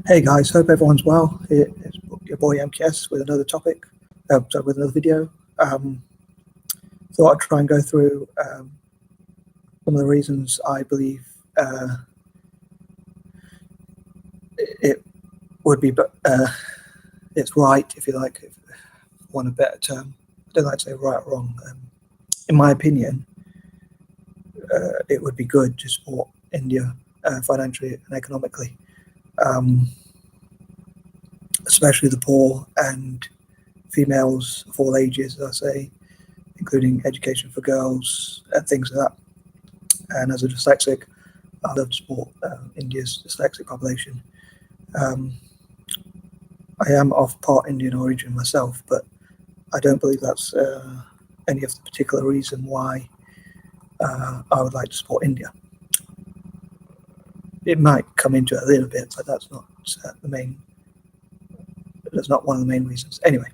Hey guys, hope everyone's well. It's your boy MKS with another topic, with another video. Thought I'd try and go through some of the reasons I believe it would be, it's right, if you like, if you want a better term. I don't like to say right or wrong. In my opinion, it would be good to support India financially and economically. Especially the poor and females of all ages, as I say, including education for girls and things like that. And as a dyslexic, I love to support India's dyslexic population. I am of part Indian origin myself, but I don't believe that's any of the particular reason why I would like to support India. It might come into it a little bit, but that's not the main. That's not one of the main reasons. Anyway,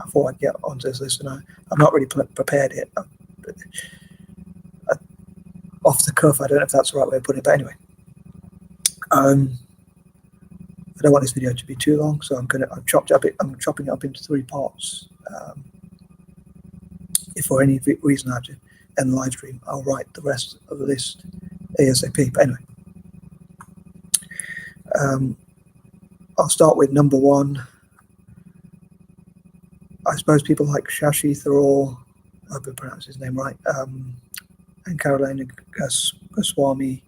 I thought I'd get onto this list, and I'm not really prepared it. Off the cuff, I don't know if that's the right way of putting it, but anyway. I don't want this video to be too long, so I'm chopping it up into 3 parts. If for any reason I have to end the live stream, I'll write the rest of the list ASAP. But anyway, I'll start with number 1. I suppose people like Shashi Tharoor, I hope I pronounced his name right, and Carolina Goswami,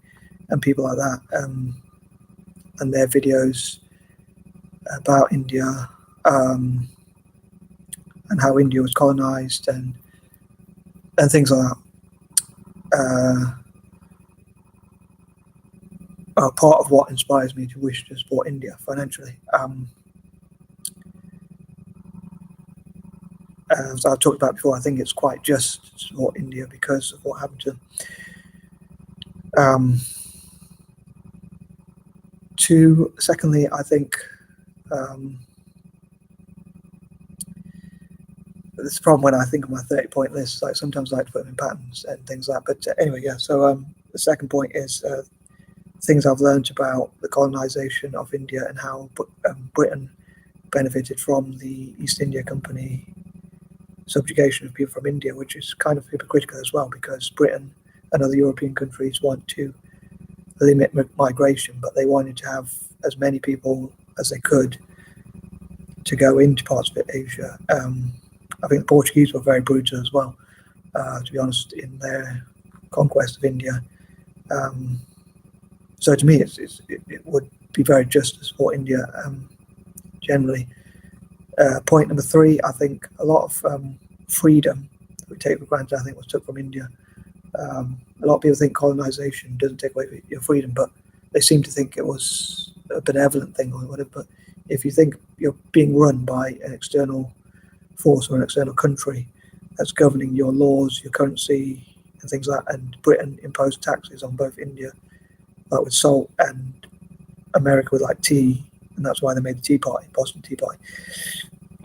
and people like that, and their videos about India, and how India was colonized and things like that. Are part of what inspires me to wish to support India financially. As I've talked about before, I think it's quite just to support India because of what happened to them. Secondly, I think this problem when I think of my 30-point list. Like sometimes I like to put them in patterns and things like that. But anyway, yeah. So the second point is things I've learned about the colonization of India and how Britain benefited from the East India Company subjugation of people from India, which is kind of hypocritical as well, because Britain and other European countries want to limit migration, but they wanted to have as many people as they could to go into parts of Asia. I think the Portuguese were very brutal as well, to be honest, in their conquest of India. So to me, it would be very just to support India generally. Point number 3, I think a lot of freedom that we take for granted, I think, was took from India. A lot of people think colonization doesn't take away your freedom, but they seem to think it was a benevolent thing or whatever. But if you think you're being run by an external force or an external country that's governing your laws, your currency, and things like that, and Britain imposed taxes on both India, like with salt, and America with like tea, and that's why they made the Tea Party, Boston Tea Party.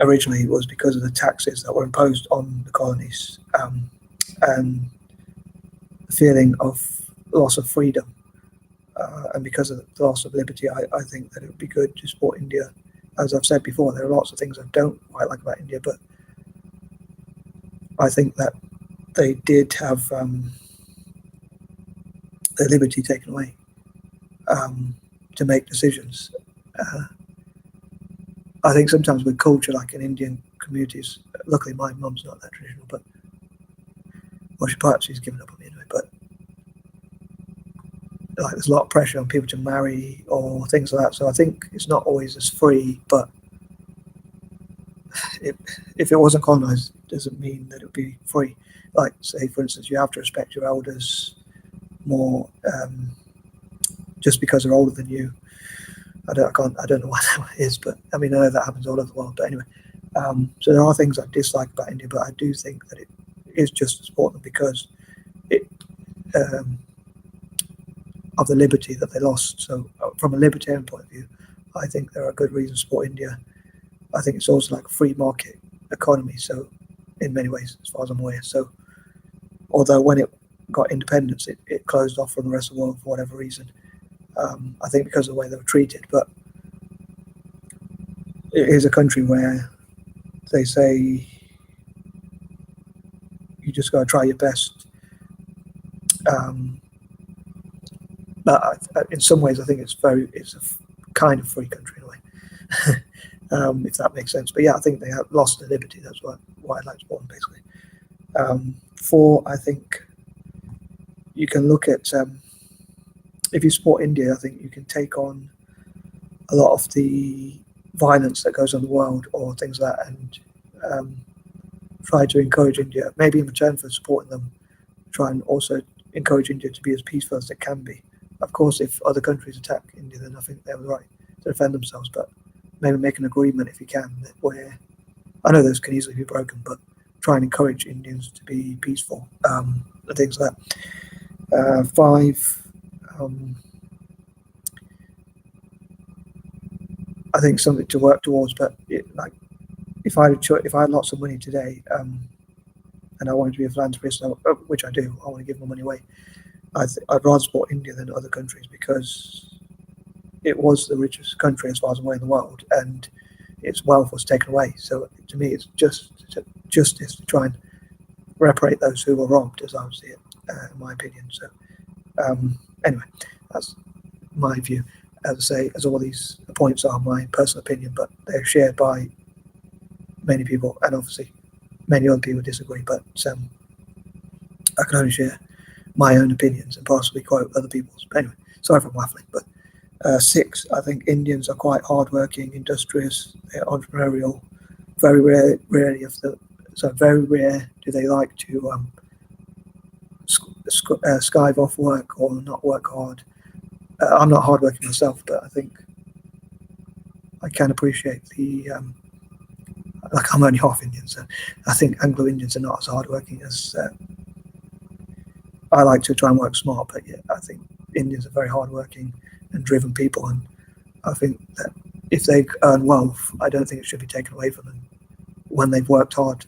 Originally, it was because of the taxes that were imposed on the colonies, and the feeling of loss of freedom, and because of the loss of liberty, I think that it would be good to support India. As I've said before, there are lots of things I don't quite like about India, but I think that they did have their liberty taken away to make decisions. I think sometimes with culture, like in Indian communities, luckily my mum's not that traditional, but well, perhaps she's given up on me anyway, but like there's a lot of pressure on people to marry or things like that. So I think it's not always as free, but if it wasn't colonized, it doesn't mean that it would be free. Like, say, for instance, you have to respect your elders more just because they're older than you. I don't know what that is, but I mean, I know that happens all over the world. But anyway, so there are things I dislike about India, but I do think that it is just to support them because it of the liberty that they lost. So from a libertarian point of view, I think there are good reasons to support India. I think it's also like a free market economy, so in many ways, as far as I'm aware. So although when it got independence, it closed off from the rest of the world for whatever reason. I think because of the way they were treated, but it is a country where they say you just got to try your best. But in some ways, I think it's a kind of free country in a way, if that makes sense. But yeah, I think they have lost their liberty. That's why I like sport, basically. 4, I think you can look at, if you support India, I think you can take on a lot of the violence that goes on in the world or things like that, and try to encourage India, maybe in return for supporting them, try and also encourage India to be as peaceful as it can be. Of course, if other countries attack India, then I think they have the right to defend themselves, but maybe make an agreement if you can, where, I know those can easily be broken, but try and encourage Indians to be peaceful, and things like that. 5, I think something to work towards, but if I had lots of money today, and I wanted to be a philanthropist, which I do, I want to give my money away. I'd rather support India than other countries, because it was the richest country as far as I'm aware in the world, and its wealth was taken away. So to me, it's just justice to try and reparate those who were robbed, as I would see it, in my opinion. So anyway, that's my view. As I say, as all these points are my personal opinion, but they're shared by many people, and obviously many other people disagree. But I can only share my own opinions and possibly quote other people's. But anyway, sorry for waffling. But 6, I think Indians are quite hardworking, industrious, they're entrepreneurial. Very rare do they like to skive off work or not work hard. I'm not hardworking myself, but I think I can appreciate the like, I'm only half Indian, so I think Anglo-Indians are not as hardworking as I like to try and work smart. But yeah, I think Indians are very hardworking and driven people, and I think that if they earn wealth, I don't think it should be taken away from them when they've worked hard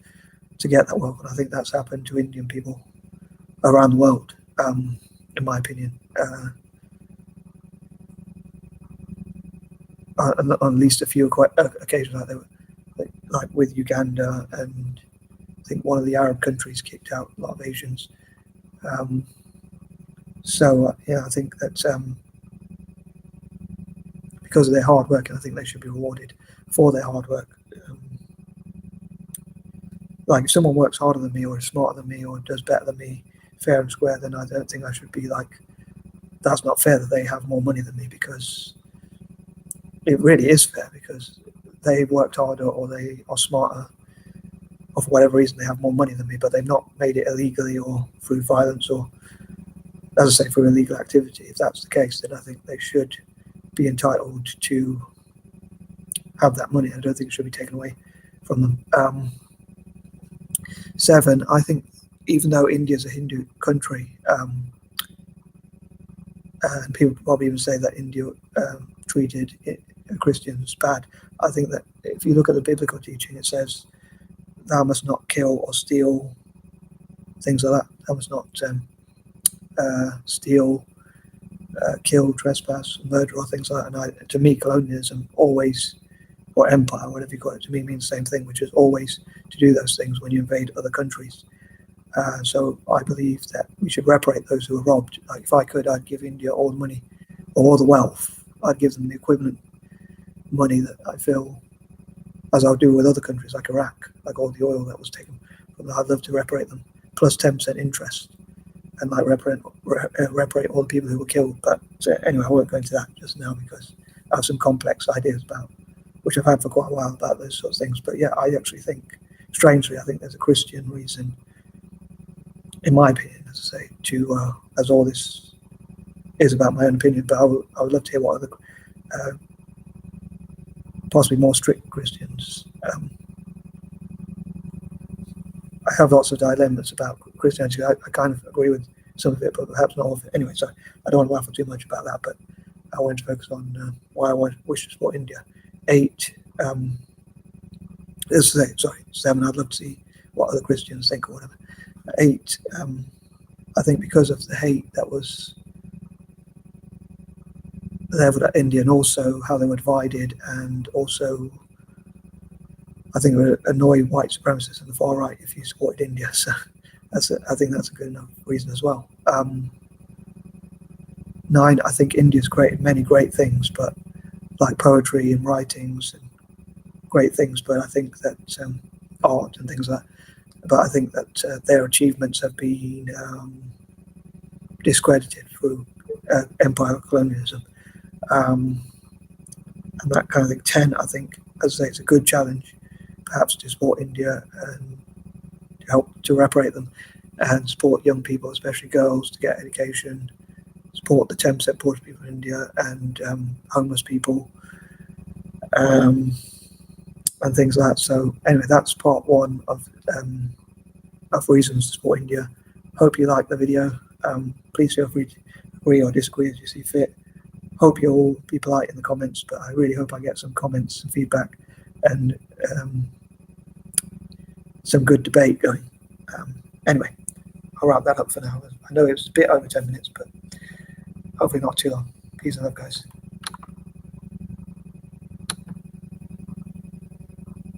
to get that wealth. And I think that's happened to Indian people around the world, in my opinion. On at least a few occasions, like with Uganda, and I think one of the Arab countries kicked out a lot of Asians. So yeah, I think that because of their hard work, and I think they should be rewarded for their hard work. Like, if someone works harder than me, or is smarter than me, or does better than me, fair and square, then I don't think I should be like, that's not fair that they have more money than me, because it really is fair, because they've worked harder or they are smarter, or for whatever reason they have more money than me, but they've not made it illegally or through violence or, as I say, through illegal activity. If that's the case, then I think they should be entitled to have that money. I don't think it should be taken away from them. 7, I think even though India is a Hindu country, and people probably even say that India treated Christians bad, I think that if you look at the biblical teaching, it says, thou must not kill or steal, things like that. Thou must not steal, kill, trespass, murder, or things like that. And to me, colonialism always, or empire, whatever you call it, to me means the same thing, which is always to do those things when you invade other countries. So I believe that we should reparate those who are robbed. Like, if I could, I'd give India all the money or all the wealth. I'd give them the equivalent money that I feel, as I'll do with other countries like Iraq, like all the oil that was taken from them. I'd love to reparate them, plus 10% interest, and like reparate all the people who were killed. But so anyway, I won't go into that just now, because I have some complex ideas about, which I've had for quite a while, about those sorts of things. But yeah, I actually think, strangely, I think there's a Christian reason, in my opinion, as I say, to as all this is about my own opinion. But I would love to hear what other possibly more strict Christians. I have lots of dilemmas about Christianity. I kind of agree with some of it, but perhaps not all of it. Anyway, so I don't want to waffle too much about that, but I want to focus on why I wish to support India. 8, let's say, sorry, 7, I'd love to see what other Christians think or whatever. 8, I think because of the hate that was leveled at India, and also how they were divided, and also I think it would annoy white supremacists on the far right if you supported India. So I think that's a good enough reason as well. 9, I think India's created many great things, but like poetry and writings and great things, but I think that art and things like that. But I think that their achievements have been discredited through empire colonialism. And that kind of thing. 10, I think, as I say, it's a good challenge, perhaps to support India and help to reparate them and support young people, especially girls, to get education, support the 10% poorest people in India and homeless people and things like that. So anyway, that's part 1 of reasons to support India. Hope you like the video. Please feel free to agree or disagree as you see fit. Hope you'll all be polite in the comments, but I really hope I get some comments and feedback and some good debate going. Anyway, I'll wrap that up for now. I know it was a bit over 10 minutes, but hopefully not too long. Peace and love, guys.